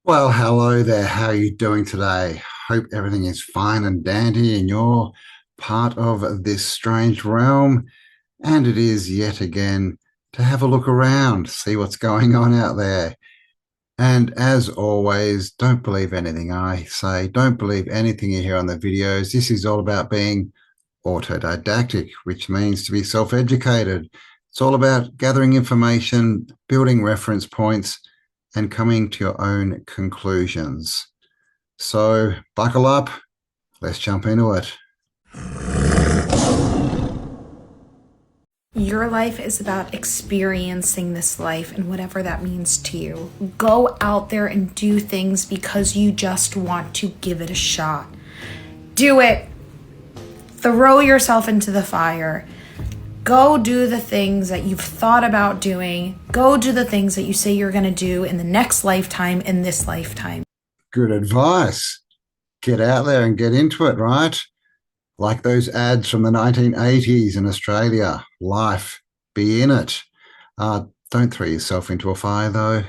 Well, hello there. How are you doing today? Hope everything is fine and dandy and you're part of this strange realm. And it is yet again to have a look around, see what's going on out there. And as always, don't believe anything I say. Don't believe anything you hear on the videos. This is all about being autodidactic, which means to be self-educated. It's all about gathering information, building reference points, and coming to your own conclusions. So buckle up, let's jump into it. Your life is about experiencing this life and whatever that means to you. Go out there and do things because you just want to give it a shot. Do it. Throw yourself into the fire. Go do the things that you've thought about doing. Go do the things that you say you're going to do in the next lifetime, in this lifetime. Good advice. Get out there and get into it, right? Like those ads from the 1980s in Australia. Life, be in it. Don't throw yourself into a fire, though.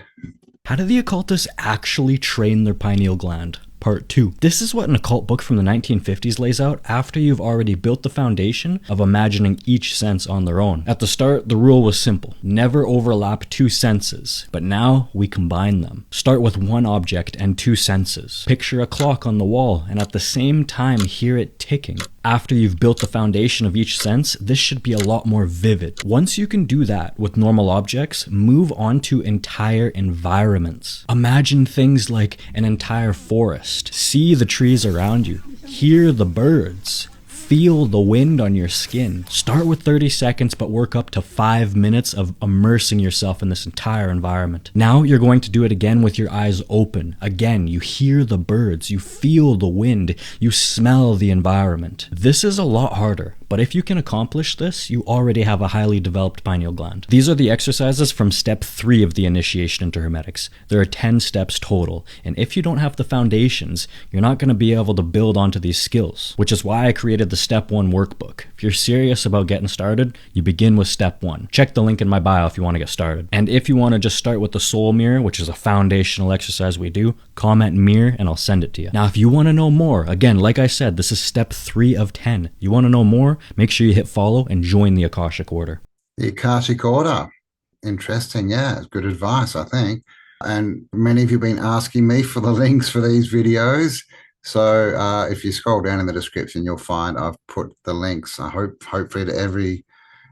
How do the occultists actually train their pineal gland? Part 2. This is what an occult book from the 1950s lays out after you've already built the foundation of imagining each sense on their own. At the start, the rule was simple. Never overlap two senses, but now we combine them. Start with one object and two senses. Picture a clock on the wall and at the same time hear it ticking. After you've built the foundation of each sense, this should be a lot more vivid. Once you can do that with normal objects, move on to entire environments. Imagine things like an entire forest. See the trees around you. Hear the birds. Feel the wind on your skin. Start with 30 seconds, but work up to 5 minutes of immersing yourself in this entire environment. Now you're going to do it again with your eyes open. Again, you hear the birds, you feel the wind, you smell the environment. This is a lot harder, but if you can accomplish this, you already have a highly developed pineal gland. These are the exercises from step 3 of the initiation into Hermetics. There are 10 steps total, and if you don't have the foundations, you're not going to be able to build onto these skills, which is why I created the Step 1 workbook. If you're serious about getting started, you begin with Step 1. Check the link in my bio if you want to get started. And if you want to just start with the soul mirror, which is a foundational exercise we do, comment mirror and I'll send it to you. Now, if you want to know more, again, like I said, this is Step 3 of 10. You want to know more? Make sure you hit follow and join the Akashic Order. The Akashic Order. Interesting. Yeah, it's good advice, I think. And many of you have been asking me for the links for these videos. So if you scroll down in the description, you'll find I've put the links, hopefully to every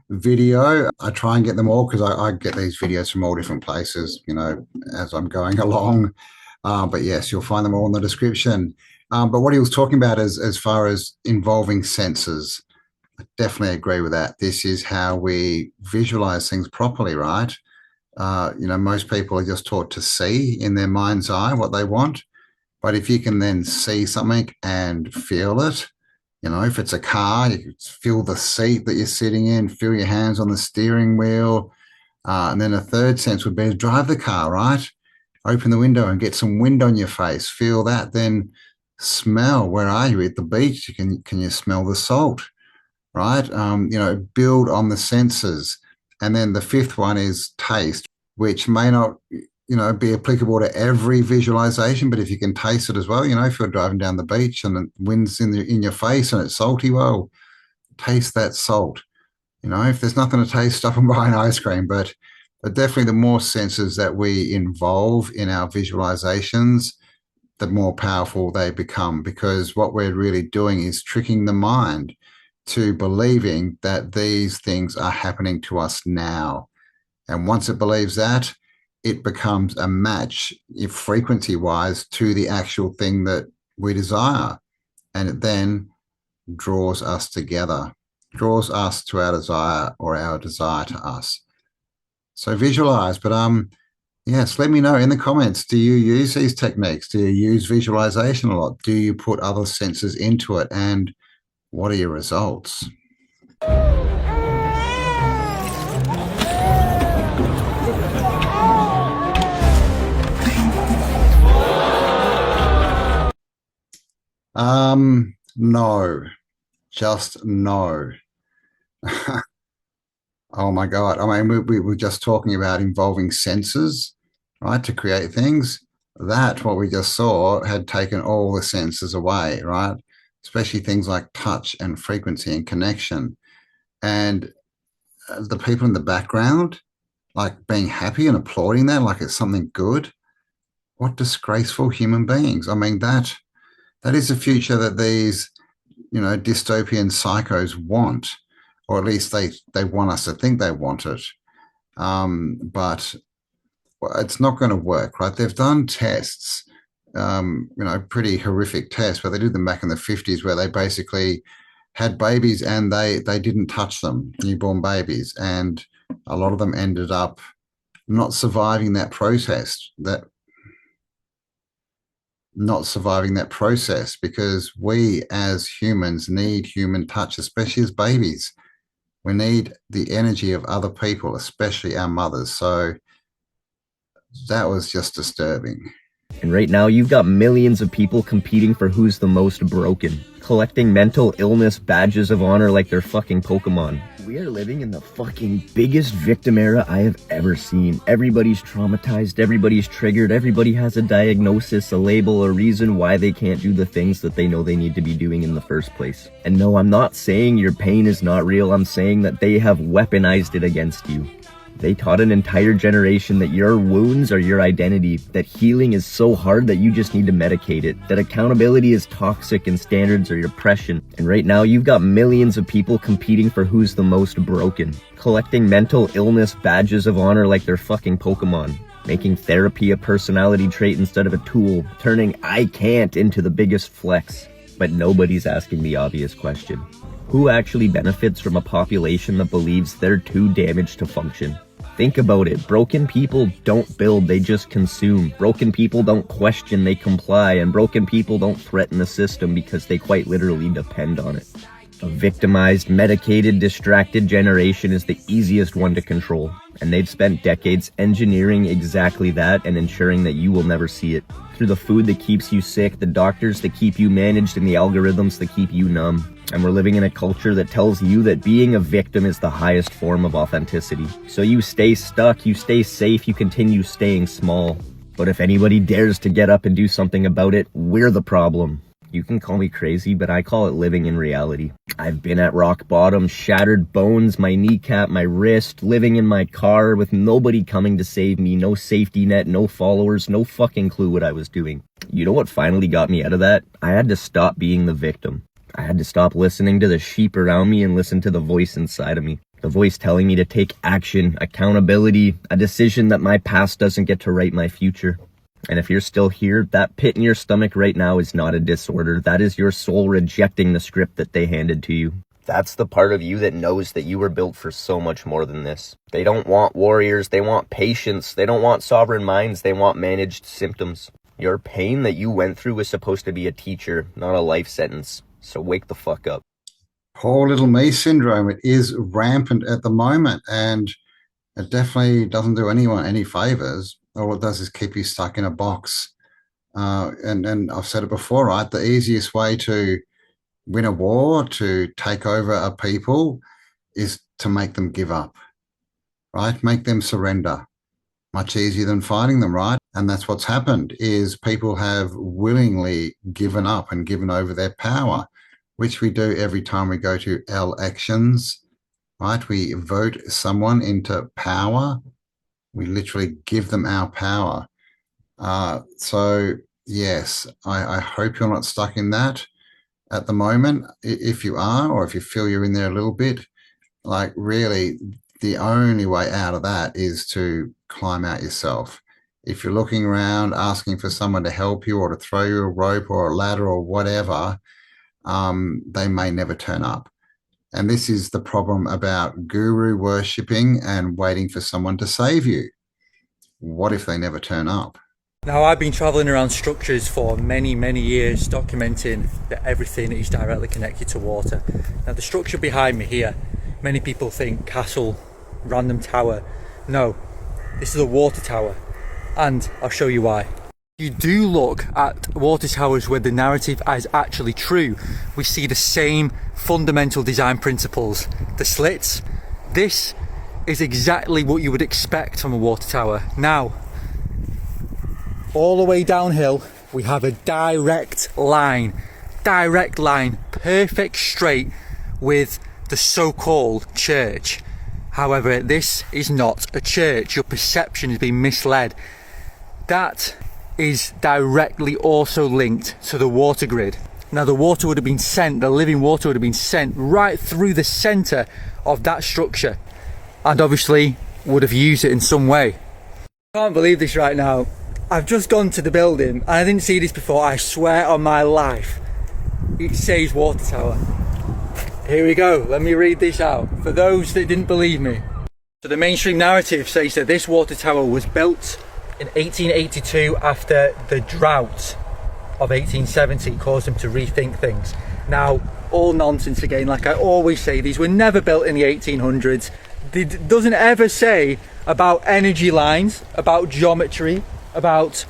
video. I try and get them all because I get these videos from all different places, as I'm going along. But yes, you'll find them all in the description. But what he was talking about is as far as involving senses, I definitely agree with that. This is how we visualize things properly, right? Most people are just taught to see in their mind's eye what they want. But if you can then see something and feel it, if it's a car, you can feel the seat that you're sitting in, feel your hands on the steering wheel. And then a third sense would be to drive the car, right? Open the window and get some wind on your face. Feel that. Then smell. Where are you? At the beach. Can you smell the salt, right? Build on the senses. And then the fifth one is taste, which may not be applicable to every visualization, but if you can taste it as well, if you're driving down the beach and the wind's in your face and it's salty, well, taste that salt. If there's nothing to taste, stop and buy an ice cream. But definitely the more senses that we involve in our visualizations, the more powerful they become, because what we're really doing is tricking the mind to believing that these things are happening to us now. And once it believes that, it becomes a match, if frequency-wise, to the actual thing that we desire. And it then draws us together, draws us to our desire or our desire to us. So visualize. But yes, let me know in the comments, do you use these techniques? Do you use visualization a lot? Do you put other senses into it? And what are your results? No, just no. Oh my God. I mean, we were just talking about involving senses, right, to create things. That, what we just saw, had taken all the senses away, right? Especially things like touch and frequency and connection. And the people in the background, like being happy and applauding that like it's something good. What disgraceful human beings. I mean, that is the future that these, dystopian psychos want, or at least they want us to think they want it. But it's not going to work, right? They've done tests, pretty horrific tests, but they did them back in the 50s where they basically had babies and they didn't touch them, newborn babies, and a lot of them ended up not surviving that process. Not surviving that process because we as humans need human touch, especially as babies. We need the energy of other people, especially our mothers. So that was just disturbing. And right now, you've got millions of people competing for who's the most broken, collecting mental illness badges of honor like they're fucking Pokemon. We are living in the fucking biggest victim era I have ever seen. Everybody's traumatized, everybody's triggered, everybody has a diagnosis, a label, a reason why they can't do the things that they know they need to be doing in the first place. And no, I'm not saying your pain is not real, I'm saying that they have weaponized it against you. They taught an entire generation that your wounds are your identity, that healing is so hard that you just need to medicate it, that accountability is toxic and standards are oppression. And right now you've got millions of people competing for who's the most broken, collecting mental illness badges of honor like they're fucking Pokemon, making therapy a personality trait instead of a tool, turning I can't into the biggest flex. But nobody's asking the obvious question. Who actually benefits from a population that believes they're too damaged to function? Think about it. Broken people don't build, they just consume. Broken people don't question, they comply. And broken people don't threaten the system because they quite literally depend on it. A victimized, medicated, distracted generation is the easiest one to control. And they've spent decades engineering exactly that and ensuring that you will never see it. Through the food that keeps you sick, the doctors that keep you managed, and the algorithms that keep you numb. And we're living in a culture that tells you that being a victim is the highest form of authenticity. So you stay stuck, you stay safe, you continue staying small. But if anybody dares to get up and do something about it, we're the problem. You can call me crazy, but I call it living in reality. I've been at rock bottom, shattered bones, my kneecap, my wrist, living in my car with nobody coming to save me, no safety net, no followers, no fucking clue what I was doing. You know what finally got me out of that? I had to stop being the victim. I had to stop listening to the sheep around me and listen to the voice inside of me. The voice telling me to take action, accountability, a decision that my past doesn't get to write my future. And if you're still here, that pit in your stomach right now is not a disorder. That is your soul rejecting the script that they handed to you. That's the part of you that knows that you were built for so much more than this. They don't want warriors, they want patience, they don't want sovereign minds, they want managed symptoms. Your pain that you went through was supposed to be a teacher, not a life sentence. So wake the fuck up. Poor little me syndrome. It is rampant at the moment, and it definitely doesn't do anyone any favors. All it does is keep you stuck in a box. And I've said it before, right? The easiest way to win a war, to take over a people, is to make them give up, right? Make them surrender. Much easier than fighting them, right? And that's what's happened, is people have willingly given up and given over their power, which we do every time we go to elections, right? We vote someone into power. We literally give them our power. So yes, I hope you're not stuck in that at the moment. If you are, or if you feel you're in there a little bit, like really the only way out of that is to climb out yourself. If you're looking around asking for someone to help you or to throw you a rope or a ladder or whatever, they may never turn up. And this is the problem about guru worshipping and waiting for someone to save you. What if they never turn up? Now, I've been travelling around structures for many years, documenting that everything is directly connected to water. Now, the structure behind me here, many people think castle, random tower. No, this is a water tower, and I'll show you why. You do look at water towers where the narrative is actually true. We see the same fundamental design principles. The slits, this is exactly what you would expect from a water tower. Now, all the way downhill, we have a direct line, perfect straight with the so-called church. However, this is not a church. Your perception has been misled. That is directly also linked to the water grid. Now, the water would have been sent, the living water would have been sent right through the centre of that structure, and obviously would have used it in some way. I can't believe this right now. I've just gone to the building and I didn't see this before. I swear on my life, it says water tower. Here we go, let me read this out for those that didn't believe me. So the mainstream narrative says that this water tower was built in 1882 after the drought of 1870 caused them to rethink things. Now, all nonsense again, like I always say, these were never built in the 1800s. It doesn't ever say about energy lines, about geometry, about,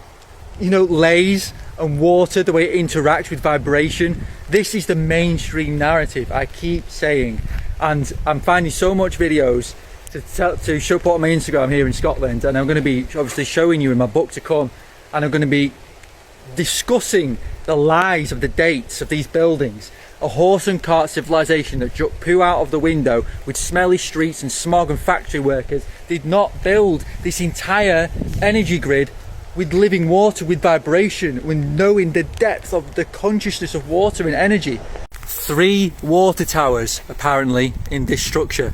you know, layers and water, the way it interacts with vibration. This is the mainstream narrative, I keep saying. And I'm finding so much videos to show put on my Instagram here in Scotland, and I'm going to be obviously showing you in my book to come, and I'm going to be discussing the lies of the dates of these buildings. A horse and cart civilization that took poo out of the window with smelly streets and smog and factory workers did not build this entire energy grid with living water, with vibration, with knowing the depth of the consciousness of water and energy. 3 water towers apparently in this structure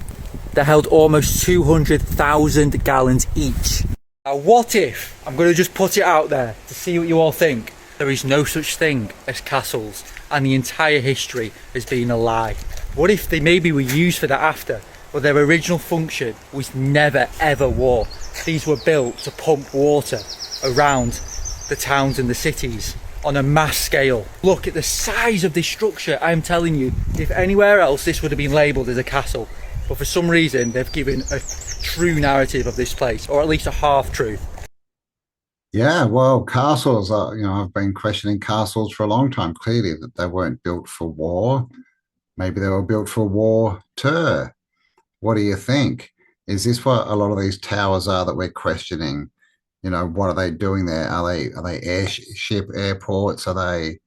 that held almost 200,000 gallons each. Now what if, I'm going to just put it out there to see what you all think, there is no such thing as castles and the entire history has been a lie? What if they maybe were used for that after, but their original function was never ever war? These were built to pump water around the towns and the cities on a mass scale. Look at the size of this structure. I'm telling you, if anywhere else this would have been labelled as a castle, but for some reason they've given a true narrative of this place, or at least a half-truth. Yeah, well, castles are, I've been questioning castles for a long time. Clearly, that they weren't built for war. Maybe they were built for water. What do you think? Is this what a lot of these towers are that we're questioning? What are they doing there? Are they airship airports? Are they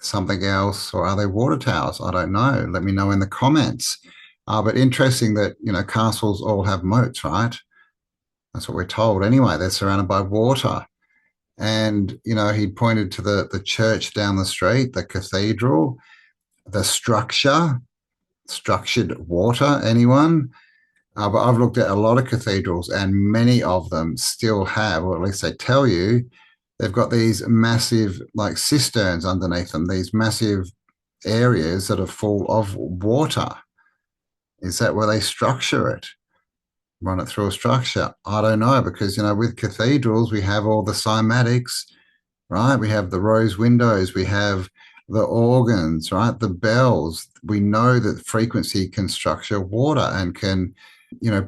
something else, or are they water towers? I don't know. Let me know in the comments. But interesting that castles all have moats, right? That's what we're told. Anyway, they're surrounded by water. And, he pointed to the church down the street, the cathedral, the structured water, anyone? But I've looked at a lot of cathedrals and many of them still have, or at least they tell you, they've got these massive like cisterns underneath them, these massive areas that are full of water. Is that where they structure it? Run it through a structure? I don't know, because with cathedrals we have all the cymatics, right? We have the rose windows, we have the organs, right? The bells. We know that frequency can structure water and can,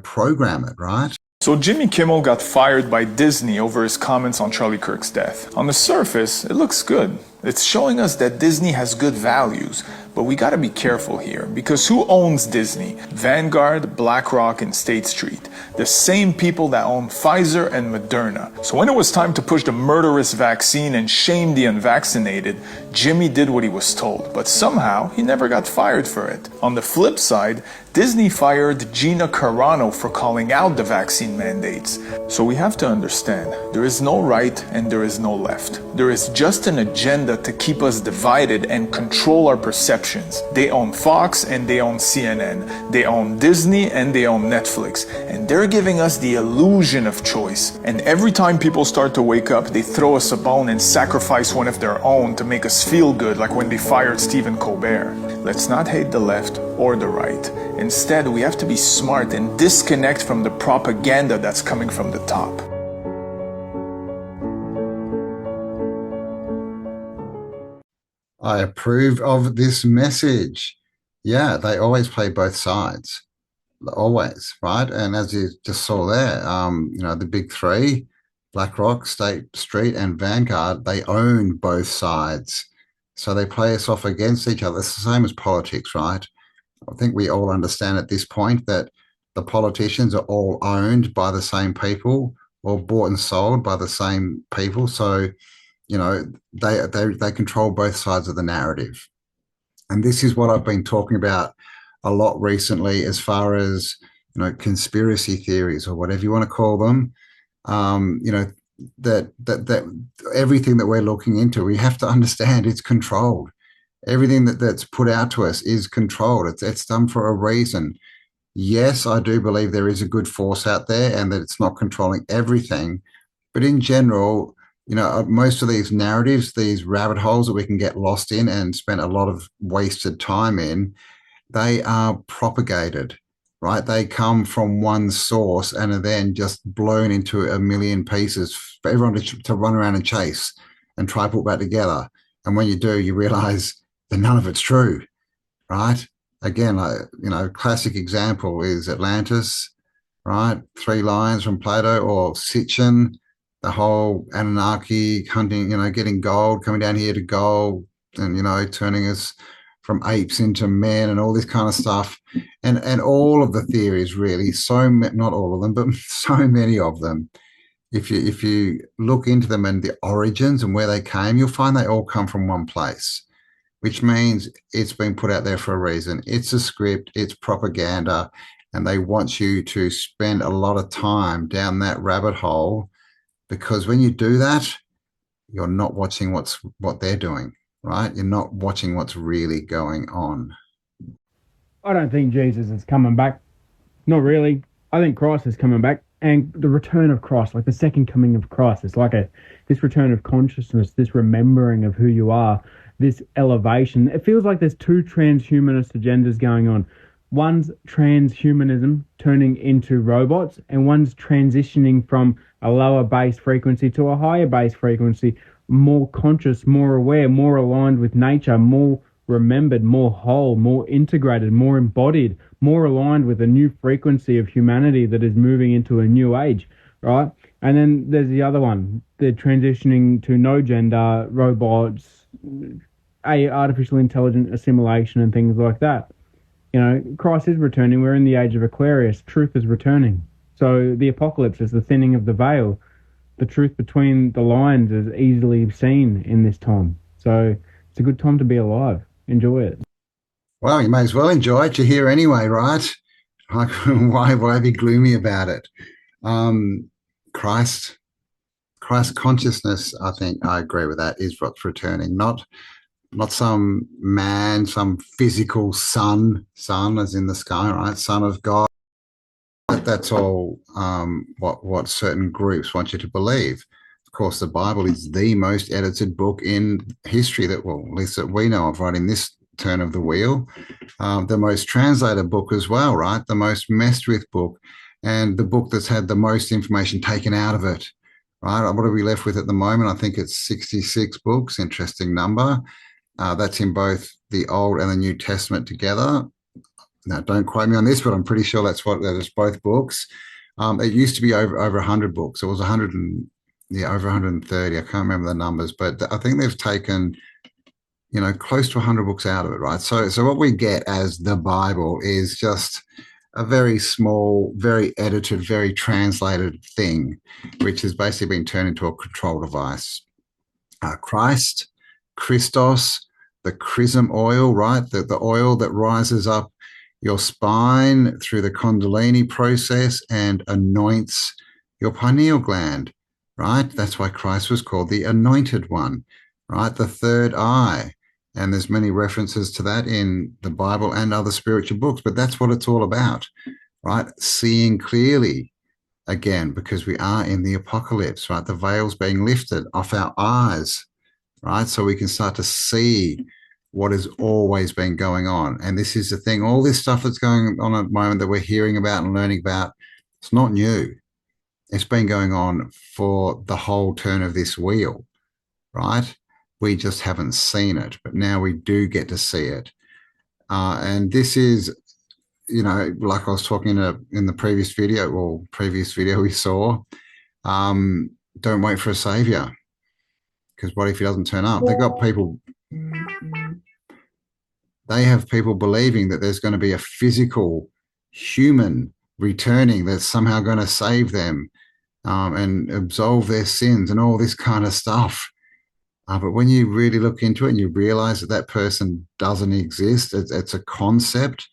program it, right? So Jimmy Kimmel got fired by Disney over his comments on Charlie Kirk's death. On the surface, it looks good. It's showing us that Disney has good values, but we gotta be careful here, because who owns Disney? Vanguard, BlackRock, and State Street. The same people that own Pfizer and Moderna. So when it was time to push the murderous vaccine and shame the unvaccinated, Jimmy did what he was told, but somehow he never got fired for it. On the flip side, Disney fired Gina Carano for calling out the vaccine mandates. So we have to understand, there is no right and there is no left. There is just an agenda to keep us divided and control our perceptions. They own Fox and they own CNN. They own Disney and they own Netflix. And they're giving us the illusion of choice. And every time people start to wake up, they throw us a bone and sacrifice one of their own to make us feel good, like when they fired Stephen Colbert. Let's not hate the left or the right. Instead, we have to be smart and disconnect from the propaganda that's coming from the top. I approve of this message. Yeah, they always play both sides. Always, right? And as you just saw there, the big three, BlackRock, State Street, and Vanguard, they own both sides. So they play us off against each other. It's the same as politics, right? I think we all understand at this point that the politicians are all owned by the same people, or bought and sold by the same people. So, they control both sides of the narrative. And this is what I've been talking about a lot recently, as far as, conspiracy theories, or whatever you want to call them. That everything that we're looking into, we have to understand it's controlled. Everything that's put out to us is controlled. It's done for a reason. Yes, I do believe there is a good force out there and that it's not controlling everything. But in general, most of these narratives, these rabbit holes that we can get lost in and spend a lot of wasted time in, they are propagated, right? They come from one source and are then just blown into a million pieces for everyone to run around and chase and try to put back together. And when you do, you realize that none of it's true, right? Again, classic example is Atlantis, right? Three lions from Plato, or Sitchin, the whole Anunnaki hunting, getting gold, coming down here to gold, and turning us from apes into men, and all this kind of stuff, and all of the theories, really, not all of them, but so many of them. If you look into them and the origins and where they came, you'll find they all come from one place, which means it's been put out there for a reason. It's a script, it's propaganda, and they want you to spend a lot of time down that rabbit hole, because when you do that, you're not watching what they're doing, right? You're not watching what's really going on. I don't think Jesus is coming back. Not really. I think Christ is coming back, and the return of Christ, like the second coming of Christ, it's like this return of consciousness, this remembering of who you are, this elevation. It feels like there's two transhumanist agendas going on. One's transhumanism turning into robots, and one's transitioning from a lower base frequency to a higher base frequency, more conscious, more aware, more aligned with nature, more remembered, more whole, more integrated, more embodied, more aligned with a new frequency of humanity that is moving into a new age, right? And then there's the other one, the transitioning to no gender, robots, artificial intelligent assimilation and things like that. Christ is returning. We're in the age of Aquarius. Truth is returning. So the apocalypse is the thinning of the veil. The truth between the lines is easily seen in this time. So it's a good time to be alive. Enjoy it. Well, you may as well enjoy it. You're here anyway, right? Like, why be gloomy about it? Christ consciousness, I think I agree with that, is what's returning, not some man, some physical sun as in the sky, right? Son of God. That's all what certain groups want you to believe. Of course, the Bible is the most edited book in history at least that we know of, right, in this turn of the wheel. The most translated book as well, right? The most messed with book, and the book that's had the most information taken out of it, right? What are we left with at the moment? I think it's 66 books, interesting number. That's in both the Old and the New Testament together. Now, don't quote me on this, but I'm pretty sure that is both books. It used to be over 100 books. It was 100 and over 130. I can't remember the numbers, but I think they've taken, close to 100 books out of it, right? So what we get as the Bible is just a very small, very edited, very translated thing, which has basically been turned into a control device. Christos, the chrism oil, right? The oil that rises up your spine through the Kundalini process and anoints your pineal gland, right? That's why Christ was called the Anointed One, right? The third eye. And there's many references to that in the Bible and other spiritual books, but that's what it's all about, right? Seeing clearly, again, because we are in the apocalypse, right? The veil's being lifted off our eyes, right? So we can start to see what has always been going on. And this is the thing, all this stuff that's going on at the moment that we're hearing about and learning about, it's not new. It's been going on for the whole turn of this wheel, right? We just haven't seen it, but now we do get to see it. And this is, like I was talking in the previous video we saw, don't wait for a savior, because what if he doesn't turn up? They have people believing that there's going to be a physical human returning that's somehow going to save them. and absolve their sins and all this kind of stuff. But when you really look into it and you realize that that person doesn't exist, it's a concept,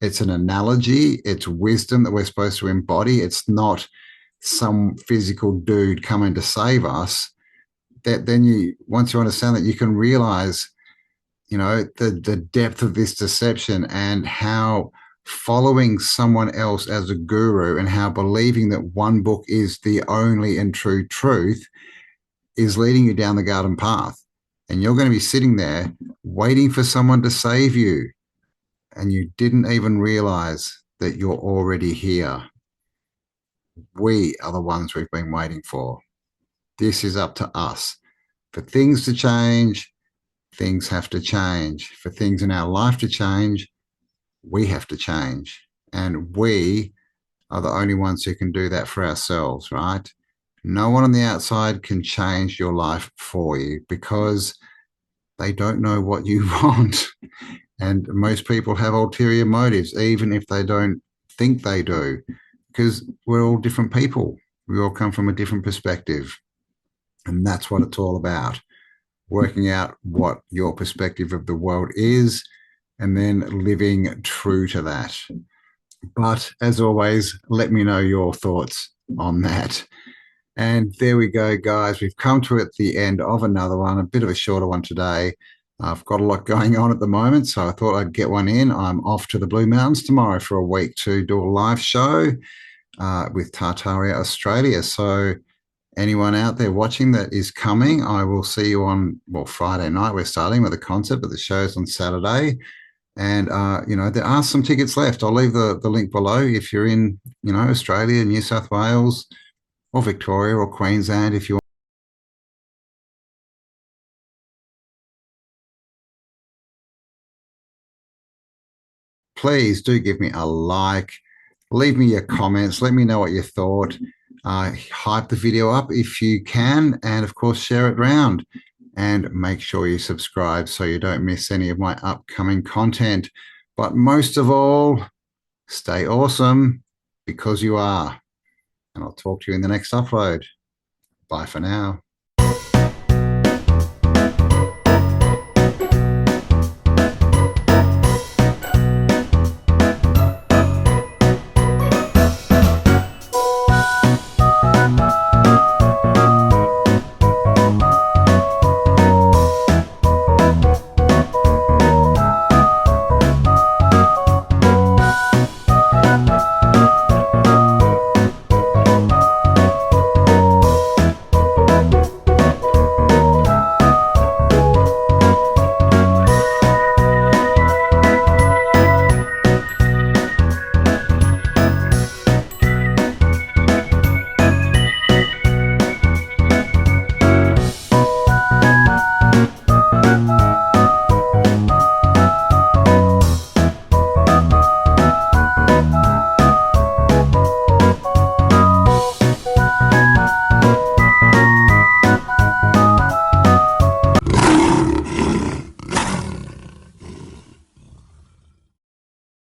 it's an analogy, it's wisdom that we're supposed to embody. It's not some physical dude coming to save us. That then you, once you understand that, you can realize, the depth of this deception and how following someone else as a guru and how believing that one book is the only and true truth is leading you down the garden path. And you're going to be sitting there waiting for someone to save you. And you didn't even realize that you're already here. We are the ones we've been waiting for. This is up to us. For things to change, things have to change. For things in our life to change, we have to change. And we are the only ones who can do that for ourselves, right? No one on the outside can change your life for you because they don't know what you want. And most people have ulterior motives, even if they don't think they do, because we're all different people. We all come from a different perspective. And that's what it's all about, working out what your perspective of the world is and then living true to that. But as always, let me know your thoughts on that. And there we go, guys. We've come to the end of another one, a bit of a shorter one today. I've got a lot going on at the moment, so I thought I'd get one in. I'm off to the Blue Mountains tomorrow for a week to do a live show with Tartaria Australia. So anyone out there watching that is coming, I will see you on, Friday night. We're starting with a concert, but the show's on Saturday. And, there are some tickets left. I'll leave the link below if you're in, Australia, New South Wales, or Victoria or Queensland. If you want, please do give me a like, leave me your comments, let me know what you thought, hype the video up if you can, and of course share it around, and make sure you subscribe so you don't miss any of my upcoming content. But most of all, stay awesome, because you are. And I'll talk to you in the next upload. Bye for now.